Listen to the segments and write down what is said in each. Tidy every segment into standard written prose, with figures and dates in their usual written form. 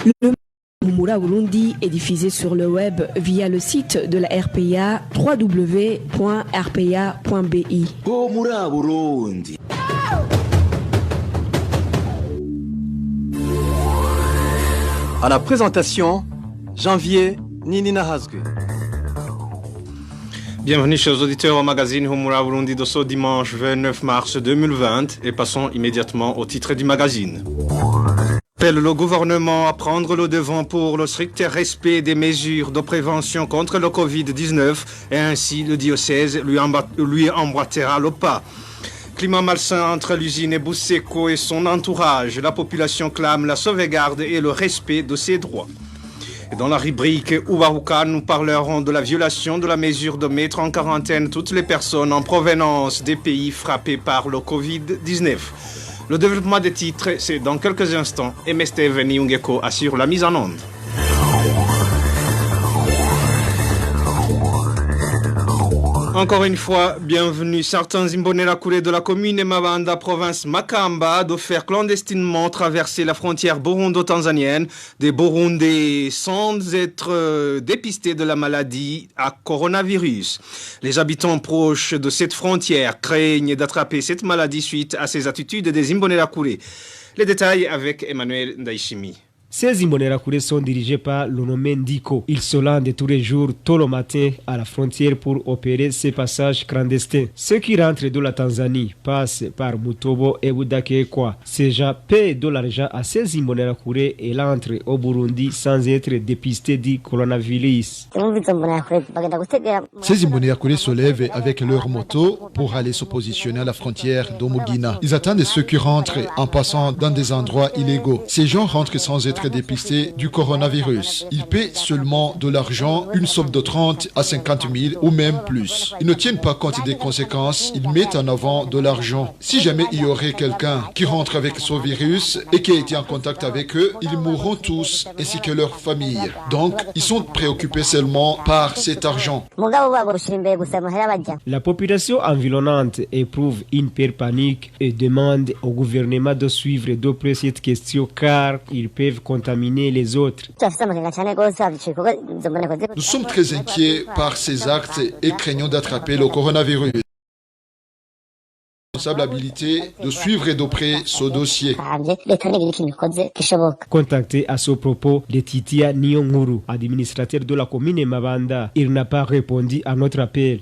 Le Humura Burundi est diffusé sur le web via le site de la RPA www.rpa.bi. Humura Burundi. À la présentation, Janvier Ninina Hazgue. Bienvenue chers auditeurs au magazine Humura Burundi de ce dimanche 29 mars 2020 et passons immédiatement au titre du magazine. Appelle le gouvernement à prendre le devant pour le strict respect des mesures de prévention contre le Covid-19 et ainsi le diocèse lui emboîtera le pas. Climat malsain entre l'usine Bousseko et son entourage, la population clame la sauvegarde et le respect de ses droits. Et dans la rubrique Ouarouka, nous parlerons de la violation de la mesure de mettre en quarantaine toutes les personnes en provenance des pays frappés par le Covid-19. Le développement des titres, c'est dans quelques instants. Et Steve Niungeko assure la mise en onde. Encore une fois, bienvenue. Certains Imbonerakure de la commune Mabanda, province Makamba, de faire clandestinement traverser la frontière burundo-tanzanienne des Burundais sans être dépistés de la maladie à coronavirus. Les habitants proches de cette frontière craignent d'attraper cette maladie suite à ces attitudes des Imbonerakure. Les détails avec Emmanuel Ndaishimi. Ces Imbonerakure sont dirigés par le nommé Ndiko. Ils se rendent tous les jours, tôt le matin, à la frontière pour opérer ces passages clandestins. Ceux qui rentrent de la Tanzanie passent par Mutobo et Budakekwa. Ces gens paient de l'argent à ces Imbonerakure et l'entrent au Burundi sans être dépistés du coronavirus. Ces Imbonerakure se lèvent avec leur moto pour aller se positionner à la frontière d'Omugina. Ils attendent ceux qui rentrent en passant dans des endroits illégaux. Ces gens rentrent sans être dépistés du coronavirus. Ils paient seulement de l'argent, une somme de 30 à 50 000 ou même plus. Ils ne tiennent pas compte des conséquences, ils mettent en avant de l'argent. Si jamais il y aurait quelqu'un qui rentre avec ce virus et qui a été en contact avec eux, ils mourront tous ainsi que leurs familles. Donc, ils sont préoccupés seulement par cet argent. La population environnante éprouve une peur panique et demande au gouvernement de suivre de près cette question car ils peuvent contaminer les autres. Nous sommes très inquiets par ces actes et craignons d'attraper le coronavirus. Responsabilité de suivre de près ce dossier. Contacté à ce propos, le Titia Nionguru, administrateur de la commune Mabanda, il n'a pas répondu à notre appel.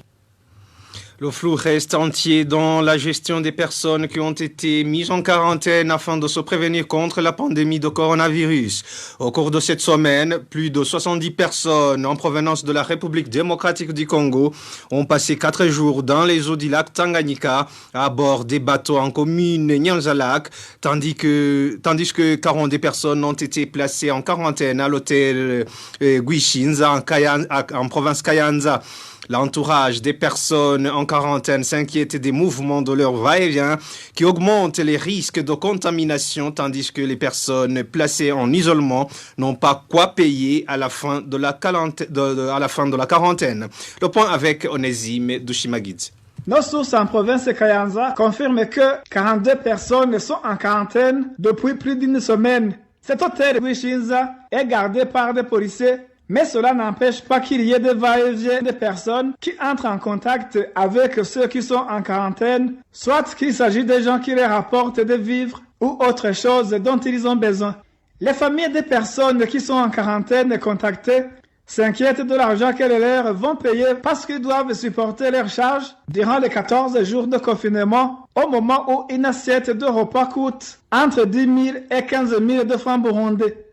Le flou reste entier dans la gestion des personnes qui ont été mises en quarantaine afin de se prévenir contre la pandémie de coronavirus. Au cours de cette semaine, plus de 70 personnes en provenance de la République démocratique du Congo ont passé 4 jours dans les eaux du lac Tanganyika à bord des bateaux en commune Nyanza-Lac, tandis que 42 personnes ont été placées en quarantaine à l'hôtel Guishinza en province Kayanza. L'entourage des personnes en quarantaine s'inquiète des mouvements de leur va-et-vient qui augmentent les risques de contamination tandis que les personnes placées en isolement n'ont pas quoi payer à la fin de la quarantaine. Le point avec Onésime Dushimagidze. Nos sources en province Kayanza confirment que 42 personnes sont en quarantaine depuis plus d'une semaine. Cet hôtel Wishinza est gardé par des policiers. Mais cela n'empêche pas qu'il y ait des va-et-vient de personnes qui entrent en contact avec ceux qui sont en quarantaine, soit qu'il s'agit des gens qui les rapportent des vivres ou autre chose dont ils ont besoin. Les familles des personnes qui sont en quarantaine contactées s'inquiètent de l'argent que les leurs vont payer parce qu'ils doivent supporter leurs charges durant les 14 jours de confinement au moment où une assiette de repas coûte entre 10 000 et 15 000 de francs burundais.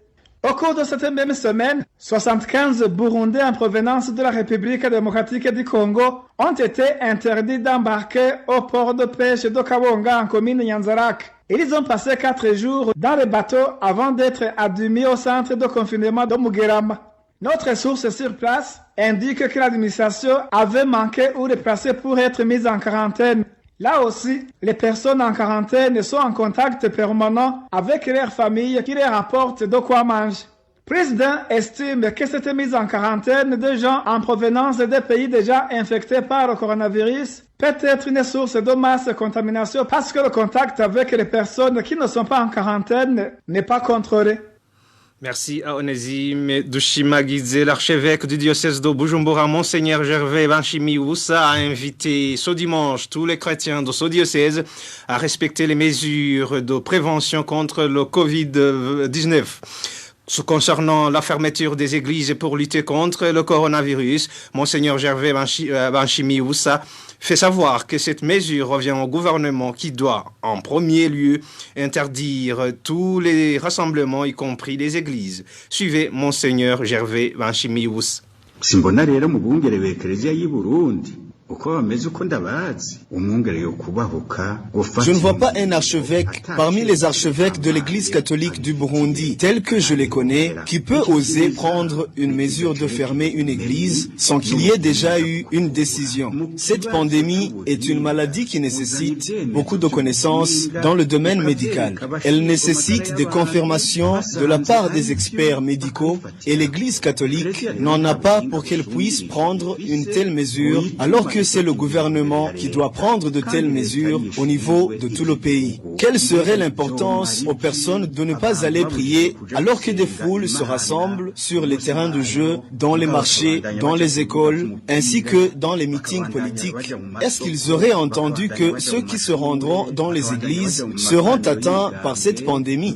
Au cours de cette même semaine, 75 Burundais en provenance de la République démocratique du Congo ont été interdits d'embarquer au port de pêche de Kabonga en commune Nyanza-Lac. Ils ont passé 4 jours dans les bateaux avant d'être admis au centre de confinement de Mugerama. Notre source sur place indique que l'administration avait manqué ou déplacé pour être mise en quarantaine. Là aussi, les personnes en quarantaine sont en contact permanent avec leurs familles qui les rapportent de quoi manger. Président estime que cette mise en quarantaine de gens en provenance des pays déjà infectés par le coronavirus peut être une source de masse contamination parce que le contact avec les personnes qui ne sont pas en quarantaine n'est pas contrôlé. Merci à Onésime Dushimagidze, l'archevêque du diocèse de Bujumbura, Monseigneur Gervais Banchimi Oussa, a invité ce dimanche tous les chrétiens de ce diocèse à respecter les mesures de prévention contre le Covid-19. Concernant la fermeture des églises pour lutter contre le coronavirus, Monseigneur Gervais Banchimi Oussa fait savoir que cette mesure revient au gouvernement qui doit, en premier lieu, interdire tous les rassemblements, y compris les églises. Suivez Monseigneur Gervais Banchimi Oussa. Simbona rero mu bungere b'Eklezia y'u Burundi. Je ne vois pas un archevêque parmi les archevêques de l'Église catholique du Burundi, tel que je les connais, qui peut oser prendre une mesure de fermer une église sans qu'il y ait déjà eu une décision. Cette pandémie est une maladie qui nécessite beaucoup de connaissances dans le domaine médical. Elle nécessite des confirmations de la part des experts médicaux et l'Église catholique n'en a pas pour qu'elle puisse prendre une telle mesure alors que c'est le gouvernement qui doit prendre de telles mesures au niveau de tout le pays. Quelle serait l'importance aux personnes de ne pas aller prier alors que des foules se rassemblent sur les terrains de jeu, dans les marchés, dans les écoles, ainsi que dans les meetings politiques? Est-ce qu'ils auraient entendu que ceux qui se rendront dans les églises seront atteints par cette pandémie?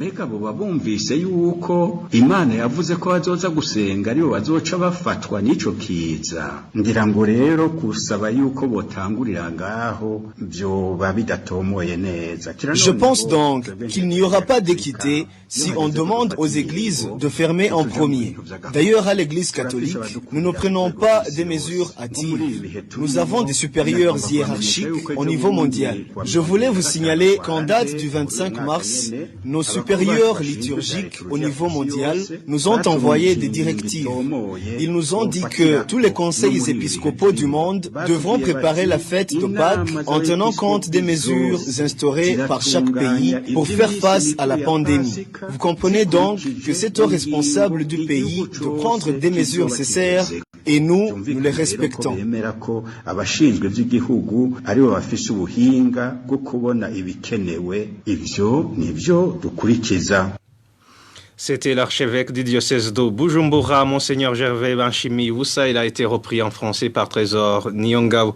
Je pense donc qu'il n'y aura pas d'équité si on demande aux églises de fermer en premier. D'ailleurs, à l'Église catholique, nous ne prenons pas des mesures hâtives. Nous avons des supérieurs hiérarchiques au niveau mondial. Je voulais vous signaler qu'en date du 25 mars, nos supérieurs liturgiques au niveau mondial nous ont envoyé des directives. Ils nous ont dit que tous les conseils épiscopaux du monde devront préparer la fête de Pâques en tenant compte des mesures instaurées par chaque pays pour faire face à la pandémie. Vous comprenez donc que c'est aux responsables du pays de prendre des mesures nécessaires et nous les respectons. C'était l'archevêque du diocèse de Bujumbura, Monseigneur Gervais Banchimi Oussa. Il a été repris en français par Trésor Nyongao.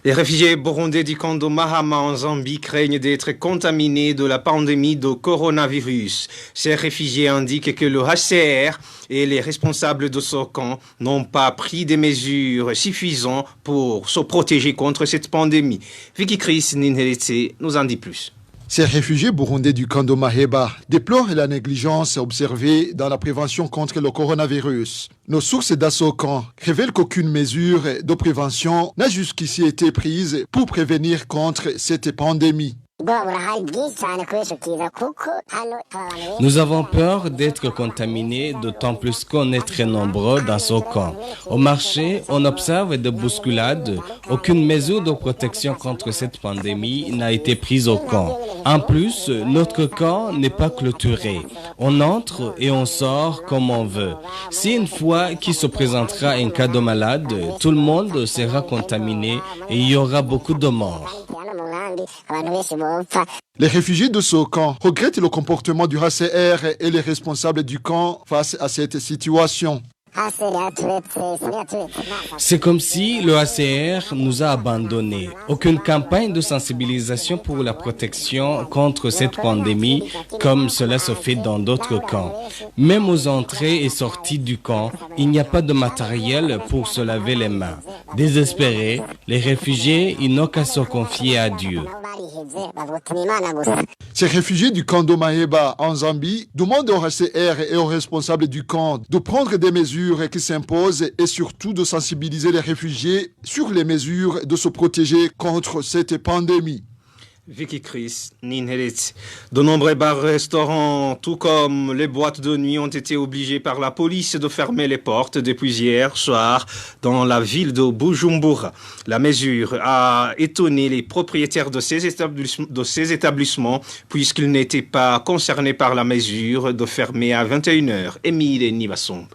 Les réfugiés burundais du camp de Mahama en Zambie craignent d'être contaminés de la pandémie de coronavirus. Ces réfugiés indiquent que le HCR et les responsables de ce camp n'ont pas pris des mesures suffisantes pour se protéger contre cette pandémie. Vicky Chris Ninheretse nous en dit plus. Ces réfugiés burundais du camp de Maheba déplorent la négligence observée dans la prévention contre le coronavirus. Nos sources d'Assocan révèlent qu'aucune mesure de prévention n'a jusqu'ici été prise pour prévenir contre cette pandémie. Nous avons peur d'être contaminés, d'autant plus qu'on est très nombreux dans ce camp. Au marché, on observe des bousculades. Aucune mesure de protection contre cette pandémie n'a été prise au camp. En plus, notre camp n'est pas clôturé. On entre et on sort comme on veut. Si une fois qu'il se présentera un cas de malade, tout le monde sera contaminé et il y aura beaucoup de morts. Les réfugiés de ce camp regrettent le comportement du HCR et les responsables du camp face à cette situation. C'est comme si le HCR nous a abandonnés. Aucune campagne de sensibilisation pour la protection contre cette pandémie, comme cela se fait dans d'autres camps. Même aux entrées et sorties du camp, il n'y a pas de matériel pour se laver les mains. Désespérés, les réfugiés, ils n'ont qu'à se confier à Dieu. Ces réfugiés du camp de Maheba en Zambie demandent au HCR et aux responsables du camp de prendre des mesures qui s'imposent et surtout de sensibiliser les réfugiés sur les mesures de se protéger contre cette pandémie. Vicky Chris Ninheretse. De nombreux bars-restaurants, tout comme les boîtes de nuit, ont été obligés par la police de fermer les portes depuis hier soir dans la ville de Bujumbura. La mesure a étonné les propriétaires de ces établissements puisqu'ils n'étaient pas concernés par la mesure de fermer à 21h. Émile Nibasombe.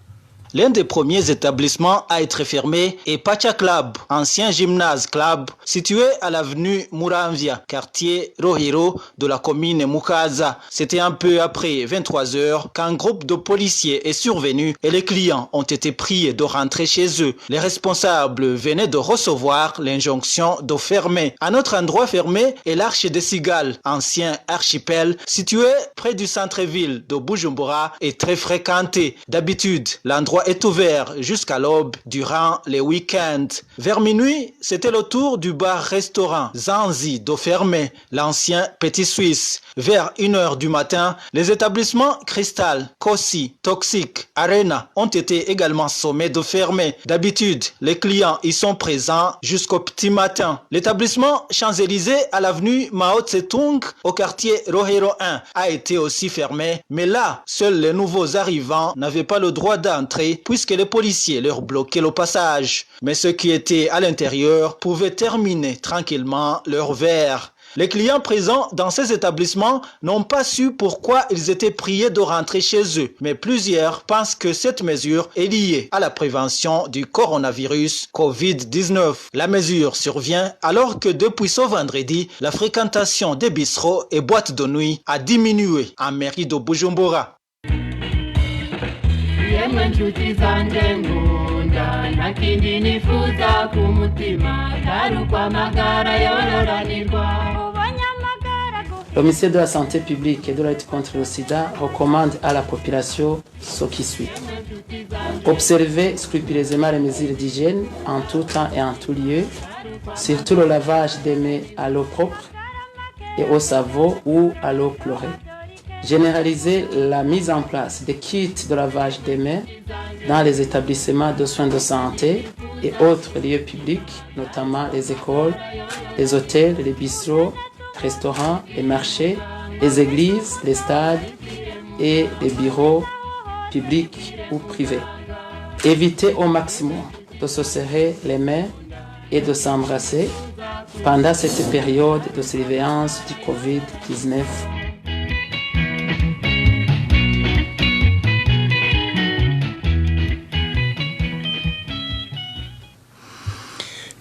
L'un des premiers établissements à être fermé est Pacha Club, ancien gymnase club situé à l'avenue Muramvia, quartier Rohiro de la commune Mukaza. C'était un peu après 23 heures qu'un groupe de policiers est survenu et les clients ont été priés de rentrer chez eux. Les responsables venaient de recevoir l'injonction de fermer. Un autre endroit fermé est l'Arche des Cigales, ancien archipel situé près du centre-ville de Bujumbura et très fréquenté. D'habitude, l'endroit est ouvert jusqu'à l'aube durant les week-ends. Vers minuit, c'était le tour du bar-restaurant Zanzi de fermer, l'ancien Petit Suisse. Vers 1h du matin, les établissements Cristal, Kossi, Toxic, Arena ont été également sommés de fermer. D'habitude, les clients y sont présents jusqu'au petit matin. L'établissement Champs-Élysées à l'avenue Mao Tse-tung au quartier Rohiro 1 a été aussi fermé, mais là, seuls les nouveaux arrivants n'avaient pas le droit d'entrer puisque les policiers leur bloquaient le passage. Mais ceux qui étaient à l'intérieur pouvaient terminer tranquillement leur verre. Les clients présents dans ces établissements n'ont pas su pourquoi ils étaient priés de rentrer chez eux, mais plusieurs pensent que cette mesure est liée à la prévention du coronavirus Covid-19. La mesure survient alors que depuis ce vendredi, la fréquentation des bistrots et boîtes de nuit a diminué en mairie de Bujumbura. Le ministère de la Santé publique et de la lutte contre le sida recommande à la population ce qui suit. Observer scrupuleusement les mesures d'hygiène en tout temps et en tout lieu, surtout le lavage des mains à l'eau propre et au savon ou à l'eau chlorée. Généraliser la mise en place des kits de lavage des mains dans les établissements de soins de santé et autres lieux publics, notamment les écoles, les hôtels, les bistrots, restaurants, les marchés, les églises, les stades et les bureaux publics ou privés. Éviter au maximum de se serrer les mains et de s'embrasser pendant cette période de surveillance du Covid-19.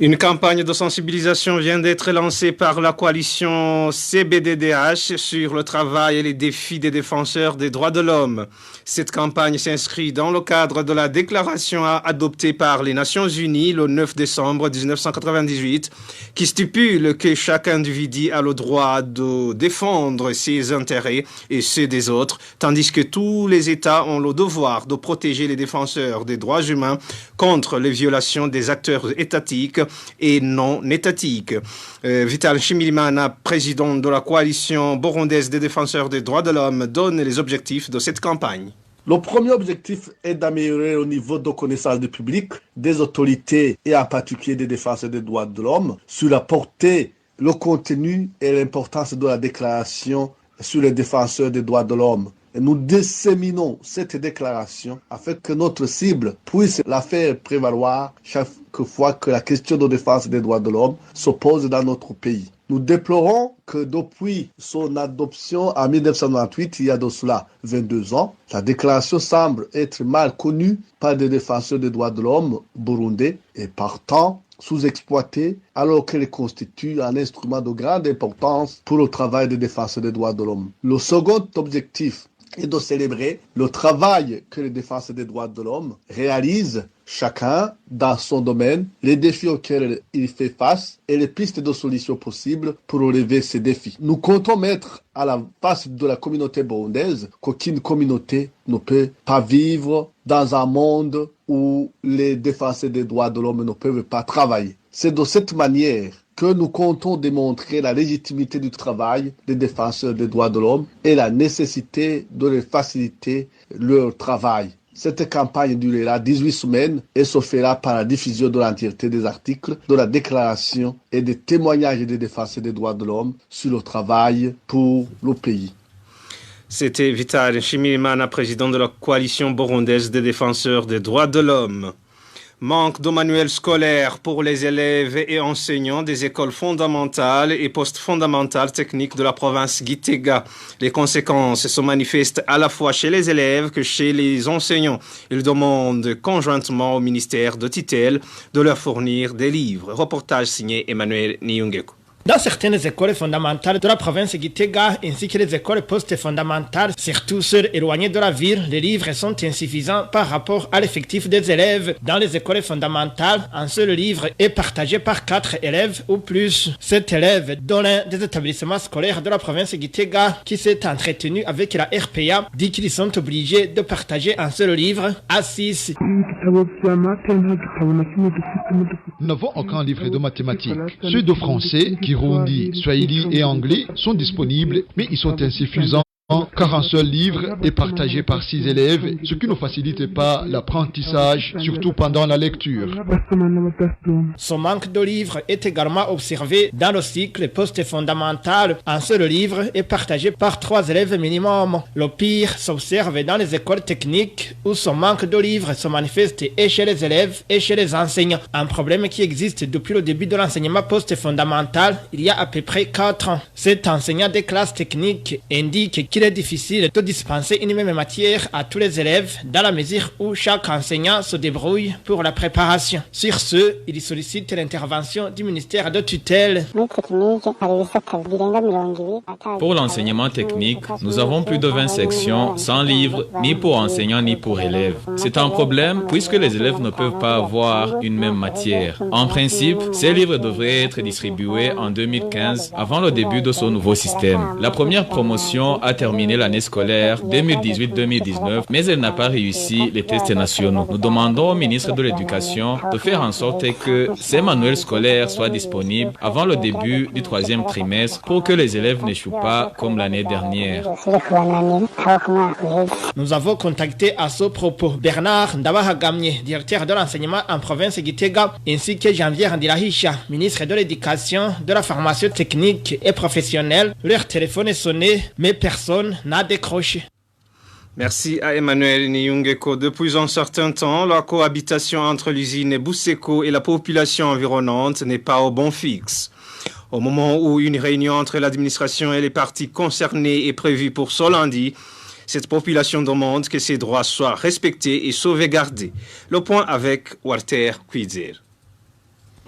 Une campagne de sensibilisation vient d'être lancée par la coalition CBDDH sur le travail et les défis des défenseurs des droits de l'homme. Cette campagne s'inscrit dans le cadre de la déclaration adoptée par les Nations Unies le 9 décembre 1998 qui stipule que chaque individu a le droit de défendre ses intérêts et ceux des autres, tandis que tous les États ont le devoir de protéger les défenseurs des droits humains contre les violations des acteurs étatiques et non étatiques. Vital Nshimirimana, président de la coalition burundaise des défenseurs des droits de l'homme, donne les objectifs de cette campagne. Le premier objectif est d'améliorer le niveau de connaissance du public, des autorités et en particulier des défenseurs des droits de l'homme sur la portée, le contenu et l'importance de la déclaration sur les défenseurs des droits de l'homme. Et nous disséminons cette déclaration afin que notre cible puisse la faire prévaloir chaque fois que la question de défense des droits de l'homme se pose dans notre pays. Nous déplorons que depuis son adoption en 1998, il y a de cela 22 ans, la déclaration semble être mal connue par des défenseurs des droits de l'homme burundais et partant sous-exploitée alors qu'elle constitue un instrument de grande importance pour le travail des défenseurs des droits de l'homme. Le second objectif est de célébrer le travail que les défenseurs des droits de l'homme réalisent chacun dans son domaine, les défis auxquels il fait face et les pistes de solutions possibles pour relever ces défis. Nous comptons mettre à la face de la communauté burundaise qu'aucune communauté ne peut pas vivre dans un monde où les défenseurs des droits de l'homme ne peuvent pas travailler. C'est de cette manière que nous comptons démontrer la légitimité du travail des défenseurs des droits de l'homme et la nécessité de les faciliter leur travail. Cette campagne durera 18 semaines et se fera par la diffusion de l'entièreté des articles de la déclaration et des témoignages des défenseurs des droits de l'homme sur le travail pour le pays. C'était Vital Nshimirimana, président de la coalition burundaise des défenseurs des droits de l'homme. Manque de manuels scolaires pour les élèves et enseignants des écoles fondamentales et post-fondamentales techniques de la province Gitega. Les conséquences se manifestent à la fois chez les élèves que chez les enseignants. Ils demandent conjointement au ministère de tutelle de leur fournir des livres. Reportage signé Emmanuel Niyungeko. Dans certaines écoles fondamentales de la province Gitega ainsi que les écoles post-fondamentales, surtout celles éloignées de la ville, les livres sont insuffisants par rapport à l'effectif des élèves. Dans les écoles fondamentales, un seul livre est partagé par 4 élèves ou plus. Cet élève, dans l'un des établissements scolaires de la province Gitega, qui s'est entretenu avec la RPA, dit qu'ils sont obligés de partager un seul livre à 6. Nous n'avons aucun livre de mathématiques. Ceux de français, Kirundi, Swahili et anglais sont disponibles, mais ils sont insuffisants car un seul livre est partagé par 6 élèves, ce qui ne facilite pas l'apprentissage, surtout pendant la lecture. Ce manque de livres est également observé dans le cycle post-fondamental. Un seul livre est partagé par 3 élèves minimum. Le pire s'observe dans les écoles techniques où ce manque de livres se manifeste et chez les élèves et chez les enseignants. Un problème qui existe depuis le début de l'enseignement post-fondamental il y a à peu près 4 ans. Cet enseignant des classes techniques indique qu'il est difficile de dispenser une même matière à tous les élèves dans la mesure où chaque enseignant se débrouille pour la préparation. Sur ce, il sollicite l'intervention du ministère de tutelle. Pour l'enseignement technique, nous avons plus de 20 sections sans livres, ni pour enseignants ni pour élèves. C'est un problème puisque les élèves ne peuvent pas avoir une même matière. En principe, ces livres devraient être distribués en 2015 avant le début de ce nouveau système. La première promotion a terminé l'année scolaire 2018-2019, mais elle n'a pas réussi les tests nationaux. Nous demandons au ministre de l'Éducation de faire en sorte que ces manuels scolaires soient disponibles avant le début du 3e trimestre pour que les élèves n'échouent pas comme l'année dernière. Nous avons contacté à ce propos Bernard Ndabahagamye, directeur de l'enseignement en province Gitega, ainsi que Janvier Ndirahisha, ministre de l'Éducation, de la formation technique et professionnelle. Leur téléphone est sonné, mais personne n'a décroché. Merci à Emmanuel Niyungeko. Depuis un certain temps, la cohabitation entre l'usine Buseko et la population environnante n'est pas au bon fixe. Au moment où une réunion entre l'administration et les parties concernées est prévue pour ce lundi, cette population demande que ses droits soient respectés et sauvegardés. Le point avec Walter Kwizera.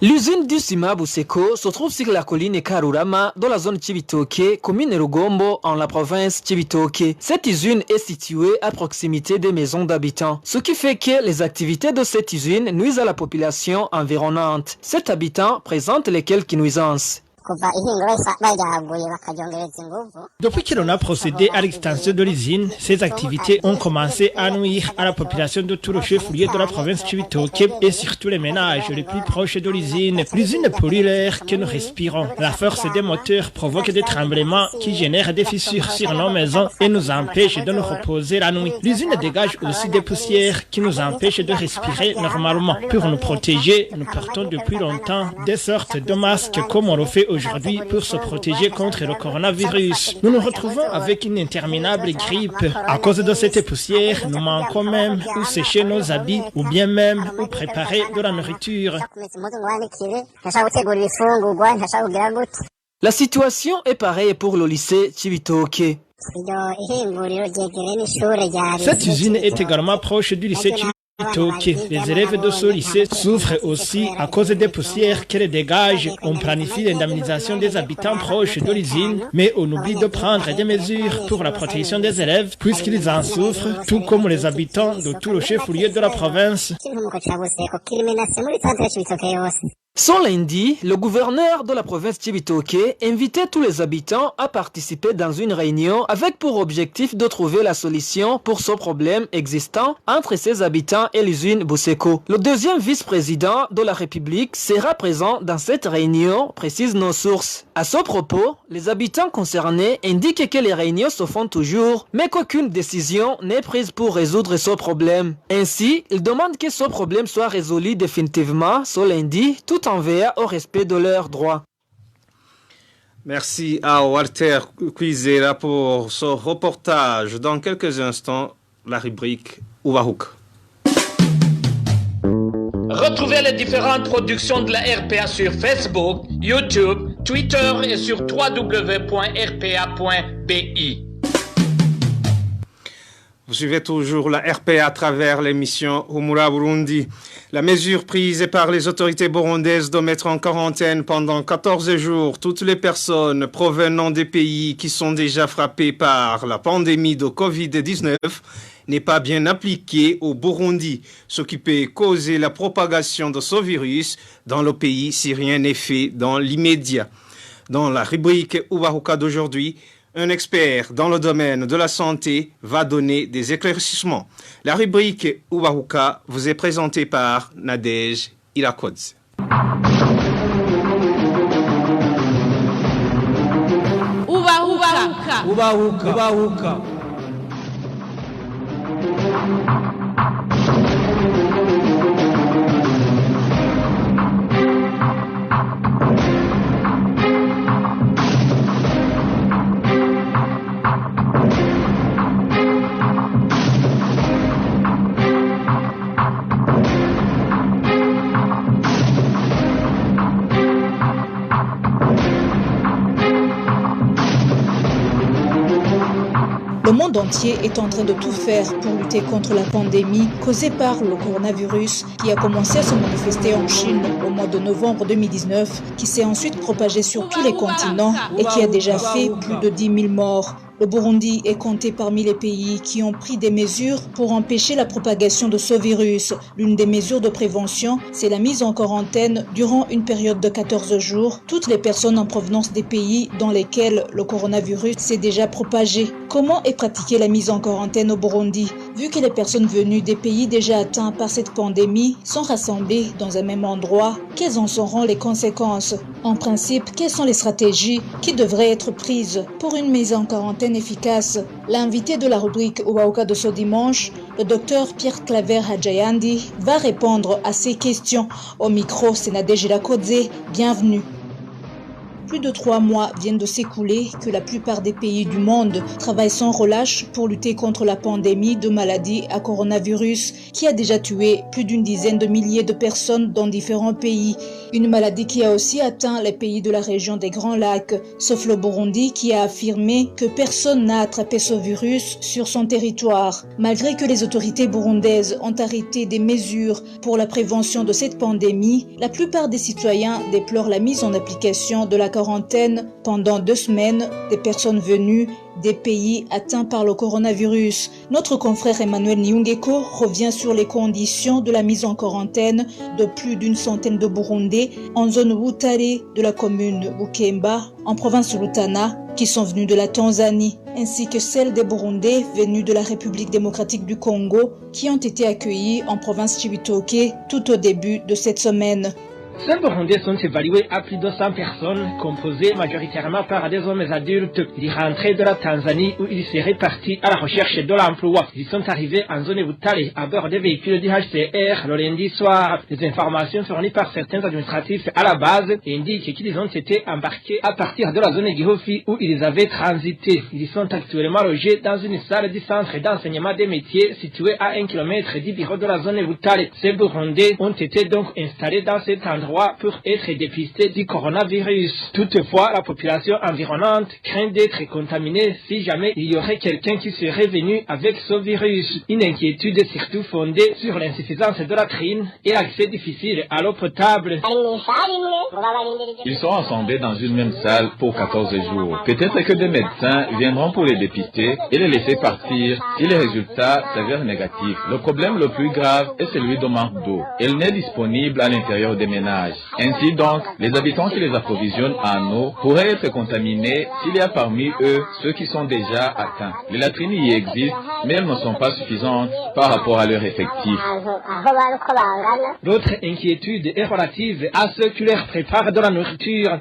L'usine du Cima Buseko se trouve sur la colline Karurama dans la zone Chibitoke, commune Rugombo en la province Chibitoke. Cette usine est située à proximité des maisons d'habitants, ce qui fait que les activités de cette usine nuisent à la population environnante. Cet habitant présente les quelques nuisances. Depuis que l'on a procédé à l'extension de l'usine, ces activités ont commencé à nuire à la population de tout le chef-lieu de la province Chibitoke et surtout les ménages les plus proches de l'usine. L'usine pollue l'air que nous respirons. La force des moteurs provoque des tremblements qui génèrent des fissures sur nos maisons et nous empêchent de nous reposer la nuit. L'usine dégage aussi des poussières qui nous empêchent de respirer normalement. Pour nous protéger, nous portons depuis longtemps des sortes de masques comme on le fait aujourd'hui pour se protéger contre le coronavirus. Nous nous retrouvons avec une interminable grippe. À cause de cette poussière, nous manquons même où sécher nos habits ou bien même où préparer de la nourriture. La situation est pareille pour le lycée Chibitoke. Cette usine est également proche du lycée Chibitoke. Les élèves de ce lycée souffrent aussi à cause des poussières qu'elle dégage. On planifie l'indemnisation des habitants proches de l'usine, mais on oublie de prendre des mesures pour la protection des élèves puisqu'ils en souffrent, tout comme les habitants de tout le chef-lieu de la province. Ce lundi, le gouverneur de la province Chibitoke invitait tous les habitants à participer dans une réunion avec pour objectif de trouver la solution pour ce problème existant entre ses habitants et l'usine Buseko. Le deuxième vice-président de la République sera présent dans cette réunion, précisent nos sources. À ce propos, les habitants concernés indiquent que les réunions se font toujours, mais qu'aucune décision n'est prise pour résoudre ce problème. Ainsi, ils demandent que ce problème soit résolu définitivement ce lundi, tout en veillant au respect de leurs droits. Merci à Walter Kwizera pour ce reportage. Dans quelques instants, la rubrique Ouvahouk. Retrouvez les différentes productions de la RPA sur Facebook, YouTube, Twitter et sur www.rpa.bi. Vous suivez toujours la RPA à travers l'émission Humura Burundi. La mesure prise par les autorités burundaises de mettre en quarantaine pendant 14 jours toutes les personnes provenant des pays qui sont déjà frappés par la pandémie de Covid-19 n'est pas bien appliquée au Burundi, ce qui peut causer la propagation de ce virus dans le pays si rien n'est fait dans l'immédiat. Dans la rubrique Ubahuka d'aujourd'hui, un expert dans le domaine de la santé va donner des éclaircissements. La rubrique Ubahuka vous est présentée par Nadège Irakodze. Ubahuka. Le monde entier est en train de tout faire pour lutter contre la pandémie causée par le coronavirus qui a commencé à se manifester en Chine au mois de novembre 2019, qui s'est ensuite propagé sur tous les continents et qui a déjà fait plus de 10 000 morts. Le Burundi est compté parmi les pays qui ont pris des mesures pour empêcher la propagation de ce virus. L'une des mesures de prévention, c'est la mise en quarantaine durant une période de 14 jours. Toutes les personnes en provenance des pays dans lesquels le coronavirus s'est déjà propagé. Comment est pratiquée la mise en quarantaine au Burundi? Vu que les personnes venues des pays déjà atteints par cette pandémie sont rassemblées dans un même endroit, quelles en seront les conséquences? En principe, quelles sont les stratégies qui devraient être prises pour une mise en quarantaine efficace? L'invité de la rubrique Ubahuka de ce dimanche, le docteur Pierre Claver Hadjayandi, va répondre à ces questions. Au micro, c'est Nadège Irakodze. Bienvenue. Plus de 3 mois viennent de s'écouler que la plupart des pays du monde travaillent sans relâche pour lutter contre la pandémie de maladie à coronavirus qui a déjà tué plus d'une dizaine de milliers de personnes dans différents pays. Une maladie qui a aussi atteint les pays de la région des Grands Lacs, sauf le Burundi qui a affirmé que personne n'a attrapé ce virus sur son territoire. Malgré que les autorités burundaises ont arrêté des mesures pour la prévention de cette pandémie, la plupart des citoyens déplorent la mise en application de la quarantaine pendant 2 semaines des personnes venues des pays atteints par le coronavirus. Notre confrère Emmanuel Niungeko revient sur les conditions de la mise en quarantaine de plus d'une centaine de Burundais en zone Butare de la commune Bukemba, en province Rutana, qui sont venus de la Tanzanie, ainsi que celle des Burundais venus de la République démocratique du Congo, qui ont été accueillis en province Cibitoke tout au début de cette semaine. Ces Burundais sont évalués à plus de 100 personnes, composées majoritairement par des hommes adultes. Ils rentraient de la Tanzanie où ils seraient partis à la recherche de l'emploi. Ils sont arrivés en zone Butare à bord des véhicules du HCR le lundi soir. Les informations fournies par certains administratifs à la base indiquent qu'ils ont été embarqués à partir de la zone Gihofi où ils avaient transité. Ils sont actuellement logés dans une salle du centre d'enseignement des métiers située à 1 km du bureau de la zone Butare. Ces Burundais ont été donc installés dans cet endroit pour être dépistés du coronavirus. Toutefois, la population environnante craint d'être contaminée si jamais il y aurait quelqu'un qui serait venu avec ce virus. Une inquiétude surtout fondée sur l'insuffisance de la trine et l'accès difficile à l'eau potable. Ils sont assemblés dans une même salle pour 14 jours. Peut-être que des médecins viendront pour les dépister et les laisser partir si les résultats s'avèrent négatifs. Le problème le plus grave est celui de manque d'eau. Elle n'est disponible à l'intérieur des ménages. Ainsi donc, les habitants qui les approvisionnent en eau pourraient être contaminés s'il y a parmi eux ceux qui sont déjà atteints. Les latrines y existent, mais elles ne sont pas suffisantes par rapport à leur effectif. L'autre inquiétude est relative à ceux qui leur préparent de la nourriture.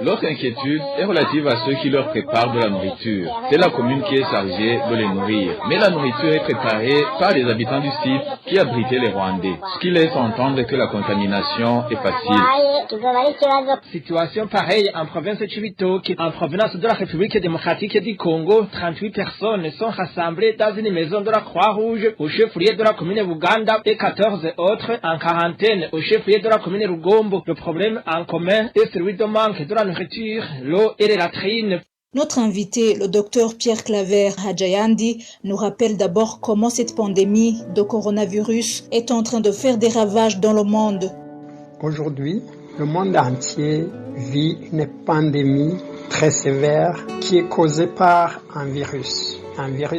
L'autre inquiétude est relative à ceux qui leur préparent de la nourriture. C'est la commune qui est chargée de les nourrir. Mais la nourriture est préparée par les habitants du site qui abritaient les Rwandais, ce qui laisse entendre que la contamination est facile. Situation pareille en province de Chibitoke. En provenance de la République démocratique du Congo, 38 personnes sont rassemblées dans une maison de la Croix-Rouge au chef-lieu de la commune Buganda et 14 autres en quarantaine au chef-lieu de la commune Rugombo. Le problème en commun est celui de manque de la nourriture, l'eau et les latrines. Notre invité, le docteur Pierre Claver Hadjayandi, nous rappelle d'abord comment cette pandémie de coronavirus est en train de faire des ravages dans le monde. Aujourd'hui, le monde entier vit une pandémie très sévère qui est causée par un virus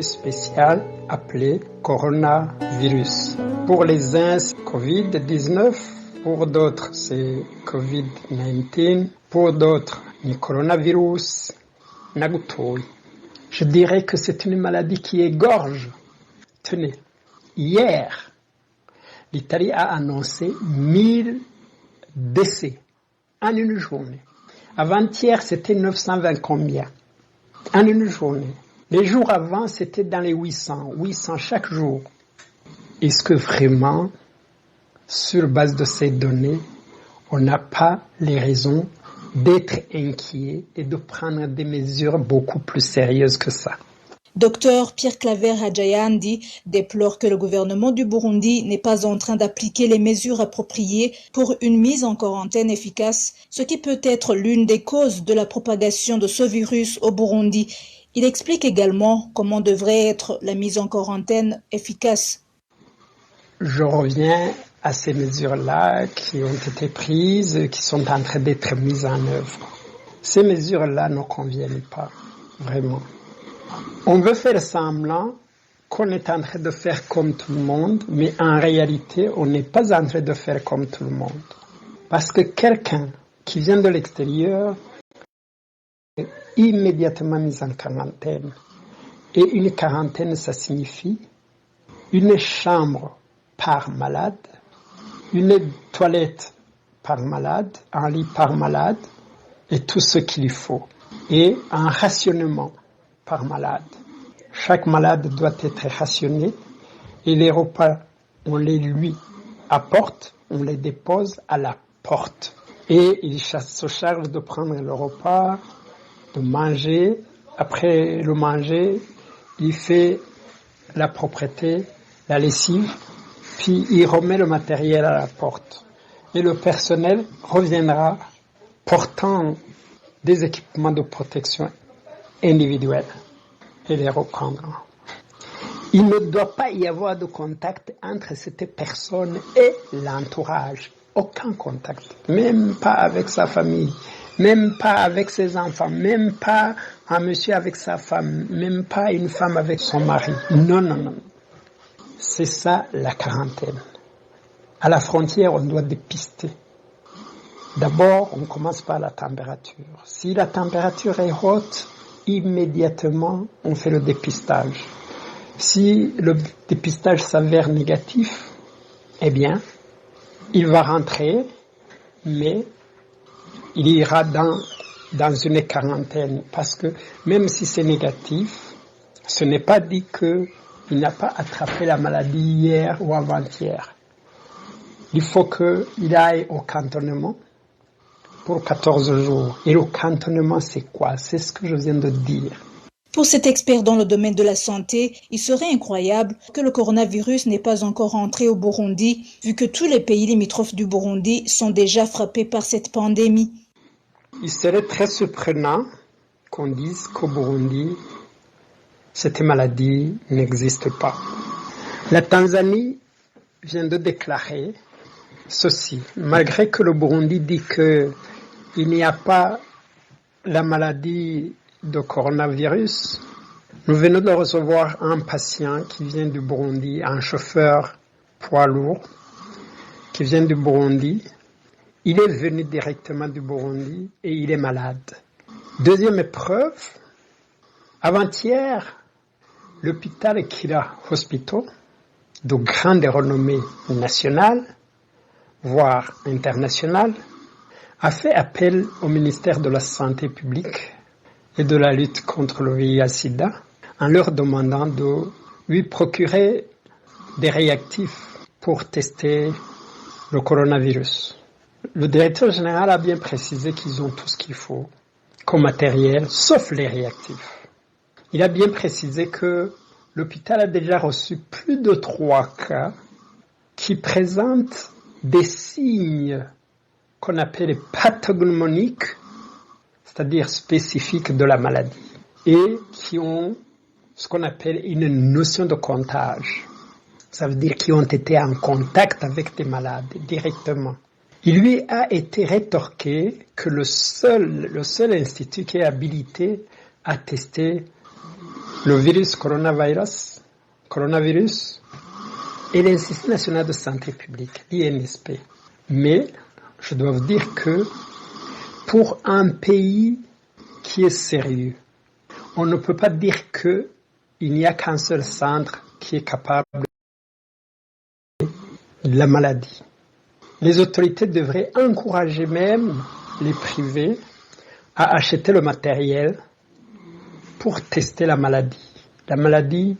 spécial appelé coronavirus. Pour les uns, c'est Covid-19, pour d'autres, c'est Covid-19, pour d'autres, le coronavirus. Je dirais que c'est une maladie qui égorge. Tenez, hier, l'Italie a annoncé 1000 décès en une journée. Avant-hier, c'était 920 combien en une journée. Les jours avant, c'était dans les 800 chaque jour. Est-ce que vraiment, sur base de ces données, on n'a pas les raisons d'être inquiet et de prendre des mesures beaucoup plus sérieuses que ça? Docteur Pierre Claver Hadjayandi déplore que le gouvernement du Burundi n'est pas en train d'appliquer les mesures appropriées pour une mise en quarantaine efficace, ce qui peut être l'une des causes de la propagation de ce virus au Burundi. Il explique également comment devrait être la mise en quarantaine efficace. Je reviens à ces mesures-là qui ont été prises, qui sont en train d'être mises en œuvre. Ces mesures-là ne conviennent pas, vraiment. On veut faire semblant qu'on est en train de faire comme tout le monde, mais en réalité, on n'est pas en train de faire comme tout le monde. Parce que quelqu'un qui vient de l'extérieur est immédiatement mis en quarantaine. Et une quarantaine, ça signifie une chambre par malade, une toilette par malade, un lit par malade, et tout ce qu'il faut. Et un rationnement par malade. Chaque malade doit être rationné, et les repas, on les lui apporte, on les dépose à la porte. Et il se charge de prendre le repas, de manger. Après le manger, il fait la propreté, la lessive, puis il remet le matériel à la porte. Et le personnel reviendra portant des équipements de protection individuelle et les reprendra. Il ne doit pas y avoir de contact entre cette personne et l'entourage. Aucun contact. Même pas avec sa famille, même pas avec ses enfants, même pas un monsieur avec sa femme, même pas une femme avec son mari. Non, non, non. C'est ça la quarantaine. À la frontière, on doit dépister. D'abord, on commence par la température. Si la température est haute, immédiatement, on fait le dépistage. Si le dépistage s'avère négatif, eh bien, il va rentrer, mais il ira dans une quarantaine. Parce que même si c'est négatif, ce n'est pas dit qu'il n'a pas attrapé la maladie hier ou avant-hier. Il faut qu'il aille au cantonnement pour 14 jours. Et le cantonnement, c'est quoi? C'est ce que je viens de dire. Pour cet expert dans le domaine de la santé, il serait incroyable que le coronavirus n'ait pas encore entré au Burundi, vu que tous les pays limitrophes du Burundi sont déjà frappés par cette pandémie. Il serait très surprenant qu'on dise qu'au Burundi, cette maladie n'existe pas. La Tanzanie vient de déclarer ceci. Malgré que le Burundi dit qu'il n'y a pas la maladie de coronavirus, nous venons de recevoir un patient qui vient du Burundi, un chauffeur poids lourd qui vient du Burundi. Il est venu directement du Burundi et il est malade. Deuxième épreuve, avant-hier, l'hôpital Kira Hospital, de grande renommée nationale, voire internationale, a fait appel au ministère de la Santé publique et de la lutte contre le VIH-Sida en leur demandant de lui procurer des réactifs pour tester le coronavirus. Le directeur général a bien précisé qu'ils ont tout ce qu'il faut comme matériel, sauf les réactifs. Il a bien précisé que l'hôpital a déjà reçu plus de 3 cas qui présentent des signes qu'on appelle pathognomoniques, c'est-à-dire spécifiques de la maladie, et qui ont ce qu'on appelle une notion de contagion. Ça veut dire qu'ils ont été en contact avec des malades directement. Il lui a été rétorqué que le seul institut qui est habilité à tester le virus coronavirus est l'Institut national de santé publique, l'INSP. Mais je dois vous dire que pour un pays qui est sérieux, on ne peut pas dire qu'il n'y a qu'un seul centre qui est capable de la maladie. Les autorités devraient encourager même les privés à acheter le matériel pour tester la maladie. La maladie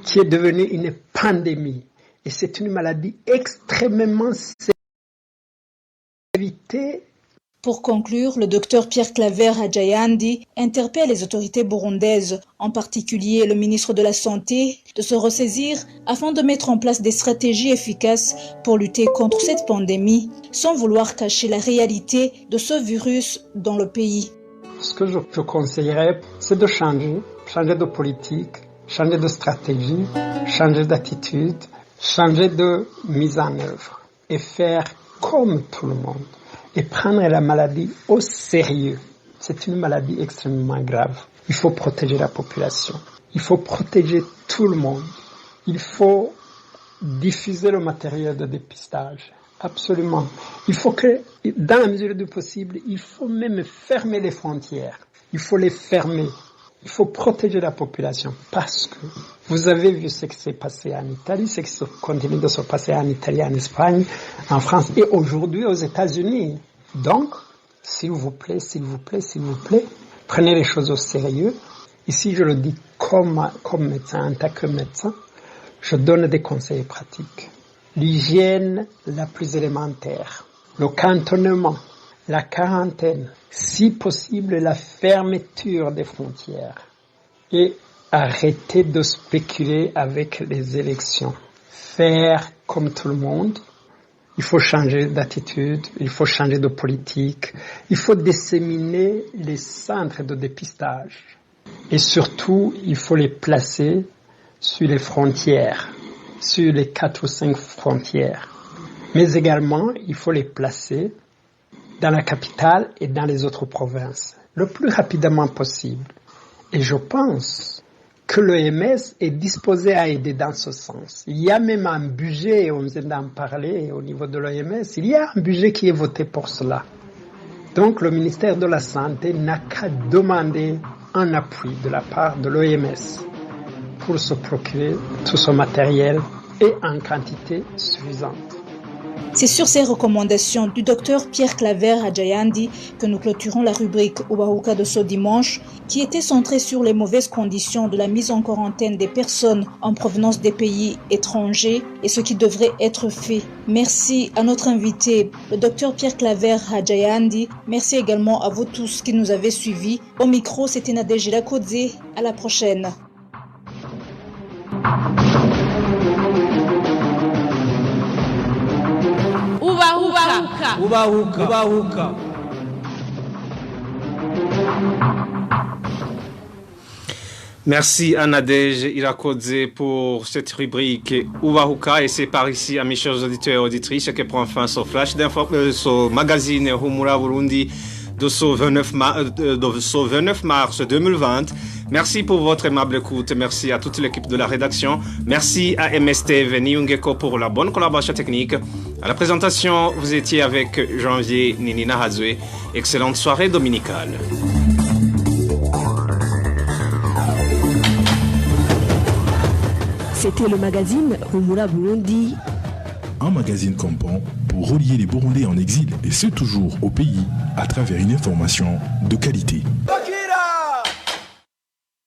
qui est devenue une pandémie. Et c'est une maladie extrêmement évitée. Pour conclure, le docteur Pierre Claver Hadjayandi interpelle les autorités burundaises, en particulier le ministre de la Santé, de se ressaisir afin de mettre en place des stratégies efficaces pour lutter contre cette pandémie, sans vouloir cacher la réalité de ce virus dans le pays. Ce que je conseillerais, c'est de changer de politique, changer de stratégie, changer d'attitude, changer de mise en œuvre et faire comme tout le monde. Et prendre la maladie au sérieux. C'est une maladie extrêmement grave. Il faut protéger la population. Il faut protéger tout le monde. Il faut diffuser le matériel de dépistage. Absolument. Il faut que, dans la mesure du possible, il faut même fermer les frontières. Il faut les fermer. Il faut protéger la population parce que vous avez vu ce qui s'est passé en Italie, ce qui continue de se passer en Italie, en Espagne, en France et aujourd'hui aux États-Unis. Donc, s'il vous plaît, prenez les choses au sérieux. Ici, je le dis comme médecin, en tant que médecin, je donne des conseils pratiques. L'hygiène la plus élémentaire, le cantonnement, la quarantaine, si possible la fermeture des frontières et arrêter de spéculer avec les élections. Faire comme tout le monde. Il faut changer d'attitude, il faut changer de politique, il faut disséminer les centres de dépistage. Et surtout, il faut les placer sur les frontières, sur les 4 ou 5 frontières. Mais également, il faut les placer dans la capitale et dans les autres provinces, le plus rapidement possible. Et je pense que l'OMS est disposé à aider dans ce sens. Il y a même un budget, on vient d'en parler au niveau de l'OMS, il y a un budget qui est voté pour cela. Donc le ministère de la Santé n'a qu'à demander un appui de la part de l'OMS pour se procurer tout ce matériel et en quantité suffisante. C'est sur ces recommandations du docteur Pierre Claver Hadjayandi que nous clôturons la rubrique Ubahuka de ce dimanche, qui était centrée sur les mauvaises conditions de la mise en quarantaine des personnes en provenance des pays étrangers et ce qui devrait être fait. Merci à notre invité, le docteur Pierre Claver Hadjayandi. Merci également à vous tous qui nous avez suivis. Au micro, c'était Nadège Lakodze. À la prochaine. Ubahuka. Merci à Nadège Irakodze pour cette rubrique Ubahuka, et c'est par ici, amis chers auditeurs et auditrices, que prend fin ce flash ce magazine Humura Burundi de ce 29 mars 2020. Merci pour votre aimable écoute. Merci à toute l'équipe de la rédaction. Merci à MSTV Niungeko pour la bonne collaboration technique. À la présentation, vous étiez avec Janvier Ninina Hazwe. Excellente soirée dominicale. C'était le magazine Humura Burundi. Un magazine comprend pour relier les Burundais en exil, et ce toujours au pays, à travers une information de qualité.